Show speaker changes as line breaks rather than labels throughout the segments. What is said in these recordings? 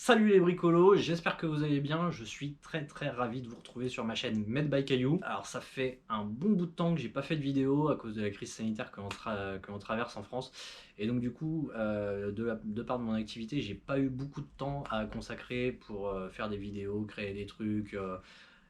Salut les bricolos, j'espère que vous allez bien, je suis très ravi de vous retrouver sur ma chaîne Made by Caillou. Alors ça fait un bon bout de temps que j'ai pas fait de vidéo à cause de la crise sanitaire que l'on traverse en France. Et donc du coup, de part de mon activité, j'ai pas eu beaucoup de temps à consacrer pour faire des vidéos, créer des trucs,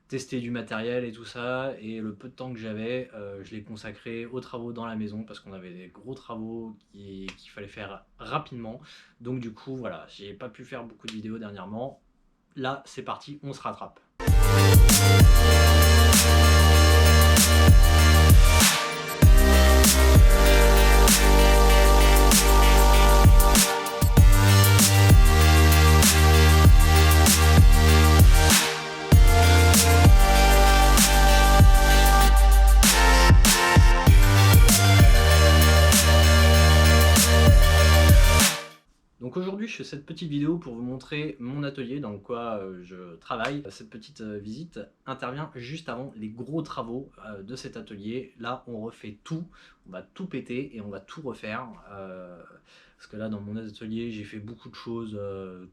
tester du matériel et tout ça. Et le peu de temps que j'avais, je l'ai consacré aux travaux dans la maison parce qu'on avait des gros travaux qu'il fallait faire rapidement. Donc du coup, voilà, j'ai pas pu faire beaucoup de vidéos dernièrement. Là, c'est parti, on se rattrape. Donc aujourd'hui, je fais cette petite vidéo pour vous montrer mon atelier dans quoi je travaille. Cette petite visite intervient juste avant les gros travaux de cet atelier. Là, on refait tout, on va tout péter et on va tout refaire. Parce que là, dans mon atelier, j'ai fait beaucoup de choses.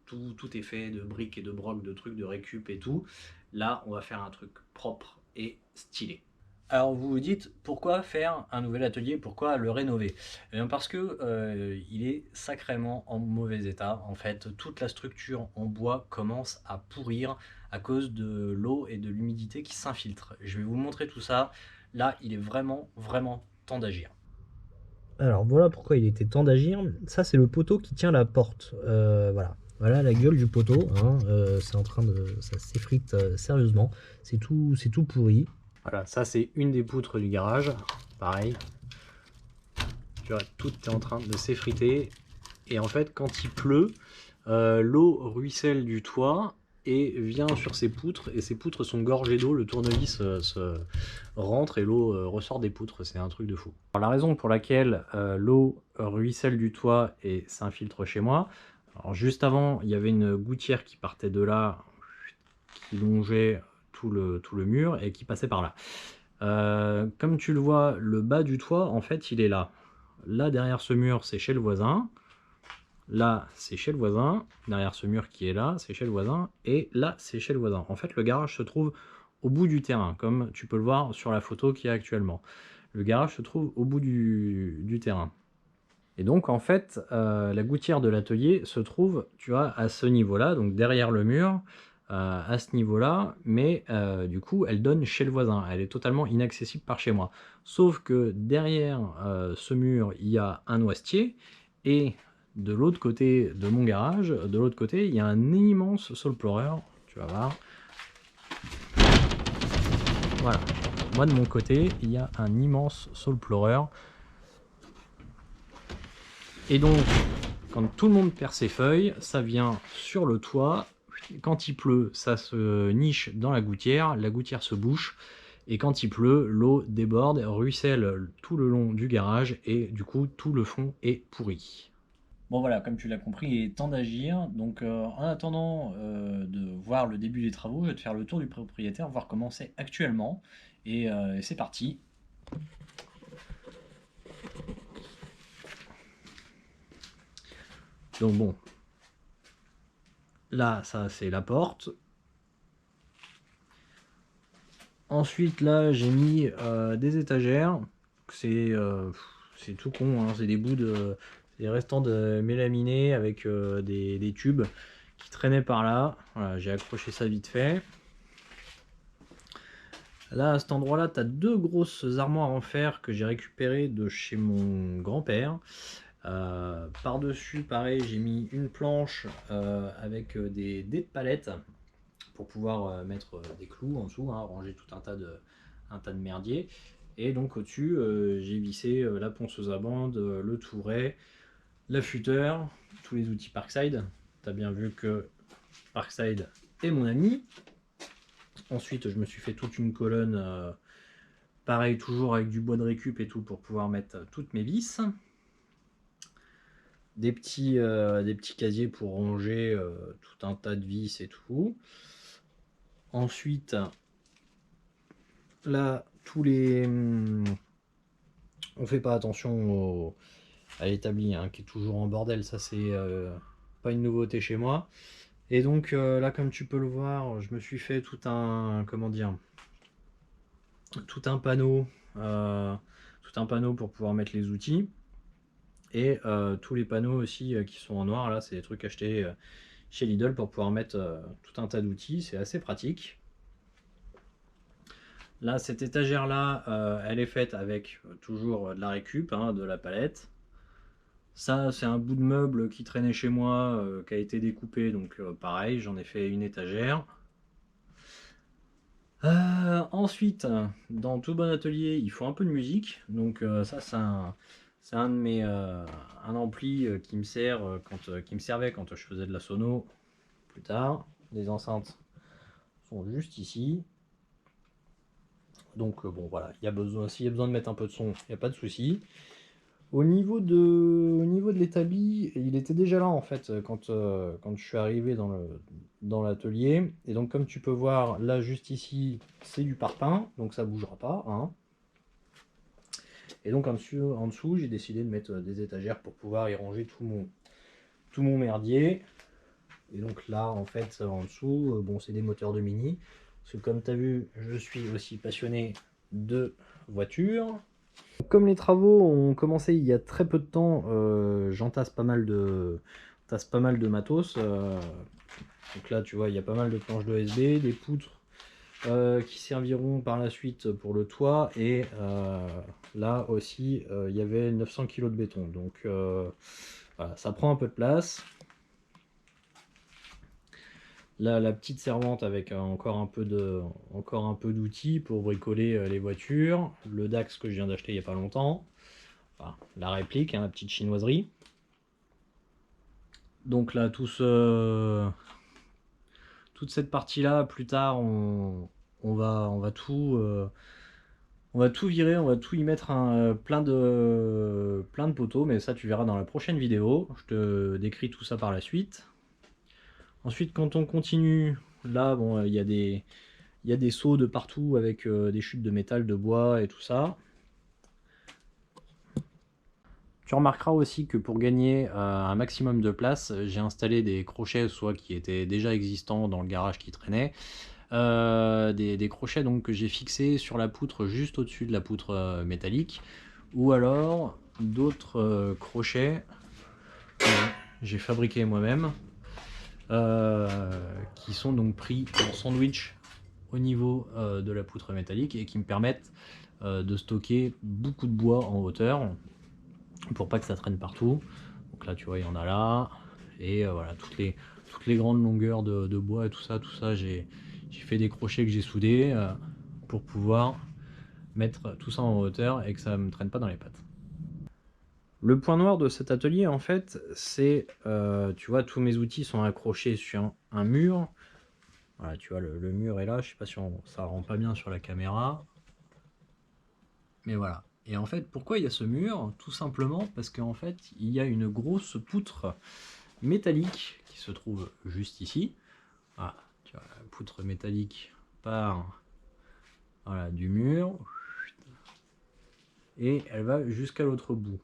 Tout est fait de briques et de brocs, de trucs de récup et tout. Là, on va faire un truc propre et stylé. Alors vous vous dites, pourquoi faire un nouvel atelier, pourquoi le rénover? Eh bien parce que il est sacrément en mauvais état. En fait, toute la structure en bois commence à pourrir à cause de l'eau et de l'humidité qui s'infiltrent. Je vais vous montrer tout ça. Là, il est vraiment temps d'agir.
Alors voilà pourquoi il était temps d'agir. Ça c'est le poteau qui tient la porte. Voilà. Voilà la gueule du poteau. Hein. C'est en train de. Ça s'effrite sérieusement. C'est tout pourri.
Voilà, ça c'est une des poutres du garage. Pareil. Tu vois, tout est en train de s'effriter. Et en fait, quand il pleut, l'eau ruisselle du toit et vient sur ces poutres, et ces poutres sont gorgées d'eau, le tournevis se rentre et l'eau ressort des poutres, c'est un truc de fou. Alors, la raison pour laquelle l'eau ruisselle du toit et s'infiltre chez moi, alors juste avant, il y avait une gouttière qui partait de là, qui longeait tout le mur et qui passait par là. Comme tu le vois, le bas du toit, en fait, il est là. Là, derrière ce mur, c'est chez le voisin. Là, c'est chez le voisin. Derrière ce mur qui est là, c'est chez le voisin. Et là, c'est chez le voisin. En fait, le garage se trouve au bout du terrain, comme tu peux le voir sur la photo qu'il y a actuellement. Le garage se trouve au bout du terrain. Et donc, en fait, la gouttière de l'atelier se trouve, tu vois, à ce niveau-là, donc derrière le mur, à ce niveau-là, mais du coup, elle donne chez le voisin. Elle est totalement inaccessible par chez moi. Sauf que derrière ce mur, il y a un noisetier, et de l'autre côté de mon garage, de l'autre côté, il y a un immense saule-pleureur. Tu vas voir. Voilà. Moi, de mon côté, il y a un immense saule-pleureur. Et donc, quand tout le monde perd ses feuilles, ça vient sur le toit. Quand il pleut, ça se niche dans la gouttière se bouche. Et quand il pleut, l'eau déborde, ruisselle tout le long du garage et du coup, tout le fond est pourri. Bon voilà, comme tu l'as compris, il est temps d'agir. Donc en attendant de voir le début des travaux, je vais te faire le tour du propriétaire, voir comment c'est actuellement. Et c'est parti. Donc bon, là, ça c'est la porte. Ensuite, là, j'ai mis des étagères. C'est tout con, hein. C'est des bouts de... des restants de mélaminé avec des tubes qui traînaient par là. Voilà, j'ai accroché ça vite fait. Là, à cet endroit-là, tu as deux grosses armoires en fer que j'ai récupérées de chez mon grand-père. Par-dessus, pareil, j'ai mis une planche avec des dés de palette pour pouvoir mettre des clous en dessous, hein, ranger tout un tas de merdier. Et donc au-dessus, j'ai vissé la ponceuse à bande, le touret, l'affûteur, tous les outils Parkside. Tu as bien vu que Parkside est mon ami. Ensuite, je me suis fait toute une colonne, pareil, toujours avec du bois de récup et tout, pour pouvoir mettre toutes mes vis. Des petits casiers pour ranger tout un tas de vis et tout. Ensuite, là, on fait pas attention à l'établi, hein, qui est toujours en bordel. Ça, c'est pas une nouveauté chez moi. Et donc là, comme tu peux le voir, je me suis fait tout un, comment dire, tout un panneau, pour pouvoir mettre les outils. Et tous les panneaux aussi qui sont en noir, là, c'est des trucs achetés chez Lidl pour pouvoir mettre tout un tas d'outils. C'est assez pratique. Là, cette étagère-là, elle est faite avec toujours de la récup, hein, de la palette. Ça, c'est un bout de meuble qui traînait chez moi, qui a été découpé, donc pareil, j'en ai fait une étagère. Ensuite, dans tout bon atelier, il faut un peu de musique, donc ça, c'est un de mes un ampli qui me sert qui me servait quand je faisais de la sono plus tard. Les enceintes sont juste ici. Donc bon voilà, s'il y a besoin de mettre un peu de son, il n'y a pas de souci. Au niveau de l'établi, il était déjà là en fait quand je suis arrivé dans l'atelier. Et donc comme tu peux voir là juste ici, c'est du parpaing, donc ça bougera pas, hein. Et donc en dessous, j'ai décidé de mettre des étagères pour pouvoir y ranger tout mon merdier. Et donc là en fait en dessous, bon c'est des moteurs de Mini. Parce que comme tu as vu, je suis aussi passionné de voitures. Comme les travaux ont commencé il y a très peu de temps, j'entasse tasse pas mal de matos. Donc là, tu vois, il y a pas mal de planches d'OSB, des poutres qui serviront par la suite pour le toit. Et là aussi, il y avait 900 kg de béton. Donc voilà, ça prend un peu de place. Là, la petite servante avec encore un peu d'outils pour bricoler les voitures. Le Dax que je viens d'acheter il n'y a pas longtemps. Enfin, la réplique, hein, la petite chinoiserie. Donc là, toute cette partie-là, plus tard, on va tout virer, on va tout y mettre plein de poteaux, mais ça tu verras dans la prochaine vidéo. Je te décris tout ça par la suite. Ensuite, quand on continue, là, bon, il y a des seaux de partout avec des chutes de métal, de bois et tout ça. Tu remarqueras aussi que pour gagner un maximum de place, j'ai installé des crochets, soit qui étaient déjà existants dans le garage qui traînait, des crochets donc que j'ai fixés sur la poutre juste au-dessus de la poutre métallique, ou alors d'autres crochets que j'ai fabriqués moi-même, qui sont donc pris en sandwich au niveau de la poutre métallique et qui me permettent de stocker beaucoup de bois en hauteur pour pas que ça traîne partout. Donc là tu vois il y en a là, et voilà toutes les grandes longueurs de bois et tout ça j'ai fait des crochets que j'ai soudés pour pouvoir mettre tout ça en hauteur et que ça me traîne pas dans les pattes. Le point noir de cet atelier en fait, c'est tu vois tous mes outils sont accrochés sur un mur. Voilà, tu vois le mur est là, je sais pas si ça rend pas bien sur la caméra, mais voilà. Et en fait, pourquoi il y a ce mur? Tout simplement parce qu'en fait, il y a une grosse poutre métallique qui se trouve juste ici. Voilà, tu vois, la poutre métallique part voilà, du mur et elle va jusqu'à l'autre bout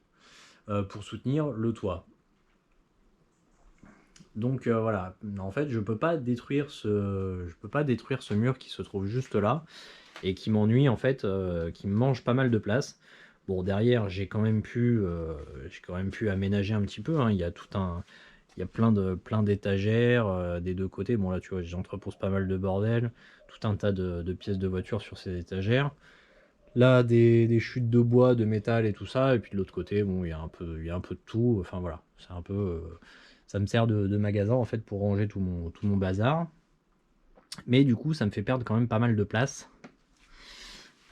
pour soutenir le toit. Donc voilà, en fait, je peux pas détruire ce mur qui se trouve juste là et qui m'ennuie en fait, qui me mange pas mal de place. Bon, derrière, j'ai quand même pu aménager un petit peu, hein. Il y a plein d'étagères des deux côtés. Bon là, tu vois, j'entrepose pas mal de bordel, tout un tas de pièces de voiture sur ces étagères. Là, des chutes de bois, de métal et tout ça. Et puis de l'autre côté, bon, il y a un peu de tout. Enfin voilà, c'est un peu, ça me sert de magasin en fait pour ranger tout mon bazar. Mais du coup, ça me fait perdre quand même pas mal de place.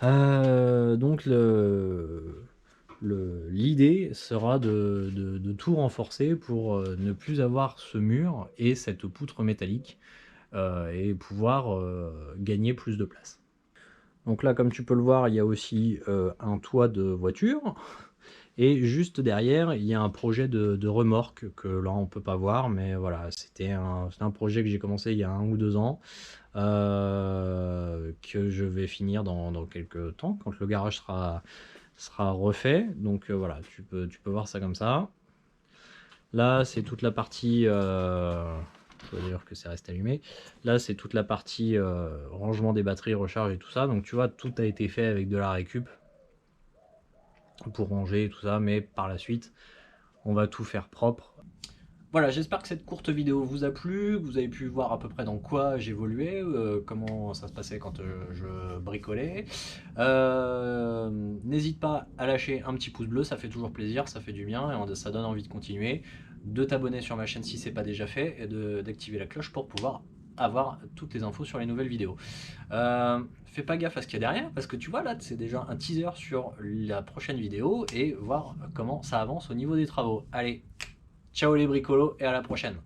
Donc l'idée sera de tout renforcer pour ne plus avoir ce mur et cette poutre métallique et pouvoir gagner plus de place. Donc là, comme tu peux le voir, il y a aussi un toit de voiture. Et juste derrière, il y a un projet de remorque que là, on peut pas voir. Mais voilà, c'est un projet que j'ai commencé il y a 1 ou 2 ans. Que je vais finir dans quelques temps, quand le garage sera refait. Donc voilà, tu peux voir ça comme ça. Là, c'est toute la partie Je vois d'ailleurs que c'est resté allumé. Là, c'est toute la partie rangement des batteries, recharge et tout ça. Donc tu vois, tout a été fait avec de la récup pour ranger et tout ça, mais par la suite, on va tout faire propre. Voilà, j'espère que cette courte vidéo vous a plu, que vous avez pu voir à peu près dans quoi j'évoluais, comment ça se passait quand je bricolais. N'hésite pas à lâcher un petit pouce bleu, ça fait toujours plaisir, ça fait du bien et ça donne envie de continuer. De t'abonner sur ma chaîne si ce n'est pas déjà fait et d'activer la cloche pour pouvoir avoir toutes les infos sur les nouvelles vidéos. Fais pas gaffe à ce qu'il y a derrière parce que tu vois là c'est déjà un teaser sur la prochaine vidéo et voir comment ça avance au niveau des travaux. Allez, ciao les bricolos et à la prochaine.